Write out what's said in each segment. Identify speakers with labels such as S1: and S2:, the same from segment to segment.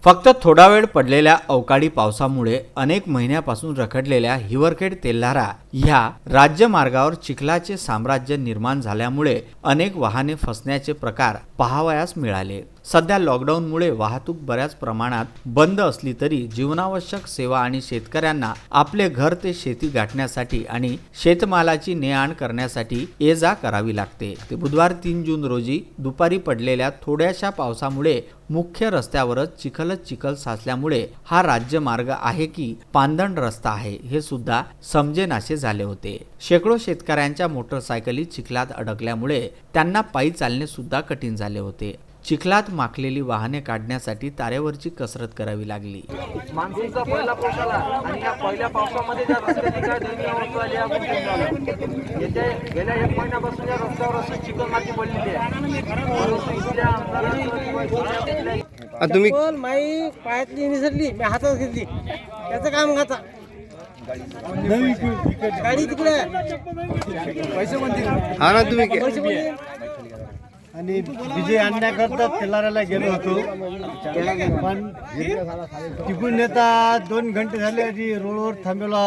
S1: फक्त थोडा वेळ पडलेल्या अवकाळी पावसामुळे अनेक महिन्यापासून रखडलेल्या हिवरखेड तेल्हारा ह्या राज्यमार्गावर चिखलाचे साम्राज्य निर्माण झाल्यामुळे अनेक वाहने फसण्याचे प्रकार पाहावयास मिळाले। सध्या लॉकडाऊनमुळे वाहतूक बऱ्याच प्रमाणात बंद असली तरी जीवनावश्यक सेवा आणि शेतकऱ्यांना आपले घर ते शेती गाठण्यासाठी आणि शेतमालाची ने-आण करण्यासाठी ये-जा करावी लागते। ते बुधवार 3 जून रोजी दुपारी पडलेल्या थोड्याशा पावसामुळे मुख्य रस्त्यावरच चिखल साचल्यामुळे हा राज्यमार्ग आहे की पांदण रस्ता आहे हे सुद्धा समजेनासे झाले होते। शेकडो शेतकऱ्यांच्या मोटरसायकली चिखलात अडकल्यामुळे त्यांना पायी चालणे सुद्धा कठीण झाले होते। चिखलात माखलेली वाहने काढण्यासाठी तारेवरची कसरत करावी लागली।
S2: मान्सूनचा पहिला पाऊस आला आणि या पहिल्या पावसामध्ये ज्या रस्त्याची काय दयनीय अवस्था आली आपण झालं। येथे गेल्या 1 महिन्यापासून या रस्त्यावर अशी चिखल माती पडलेली आहे।
S3: तुम्ही
S4: माई पायातली निसरली मी हातात घेतली त्याचं काय मग आता गाडी तिकडे पैसे म्हणतील
S3: हा ना तुम्ही
S4: पैसे म्हणतील
S5: आणि विजय आणण्याकरता तेलाराला गेलो होतो, पण तिकून येता 2 घंटे झाले आधी रोडवर थांबलो।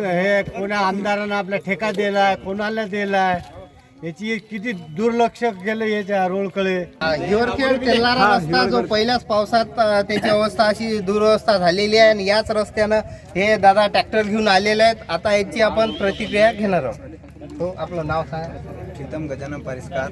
S5: हे कोणा आमदारानं आपला ठेका दिलाय, कोणाला दिलाय, याची किती दुर्लक्ष केलं याच्या रोडकडे।
S3: हिवरखेड तेल्हारा रस्ता जो पहिल्याच पावसात त्याची अवस्था अशी दुरवस्था झालेली आहे आणि याच रस्त्यानं हे दादा ट्रॅक्टर घेऊन आलेले आहेत। आता याची आपण प्रतिक्रिया घेणार आहोत। हो, आपलं नाव सांगा।
S6: प्रीतम गजानन पारिस्कार।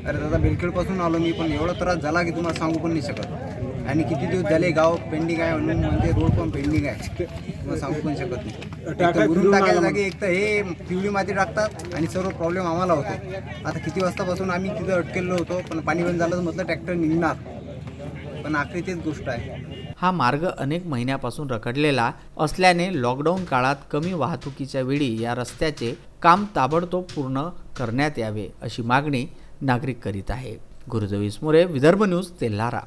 S6: अरे दादा बेलखेडपासून आलो मी, पण एवढा त्रास झाला की तुम्हाला सांगू पण नाही शकत। आणि किती दिवस झाले गाव पेंडिंग आहे म्हणून, म्हणजे रोड पण पेंडिंग आहे, तुम्हाला सांगू पण शकत नाही। गुरून टाकायच्या जागी एक तर हे पिवळी माती टाकतात आणि सर्व प्रॉब्लेम आम्हाला होतो। आता किती वाजतापासून आम्ही तिथं अटकेलो होतो, पण पाणी बंद झालं तर म्हटलं ट्रॅक्टर निघणार, पण आखरी तेच गोष्ट आहे।
S1: हा मार्ग अनेक महिन्यापासून रखडलेला असल्याने लॉकडाऊन काळात कमी वाहतुकीच्या वेळी या रस्त्याचे काम ताबडतोब पूर्ण करण्यात यावे अशी मागणी नागरिक करीत आहे। गुरुदेव इसमोरे, विदर्भ न्यूज, तेल्हारा।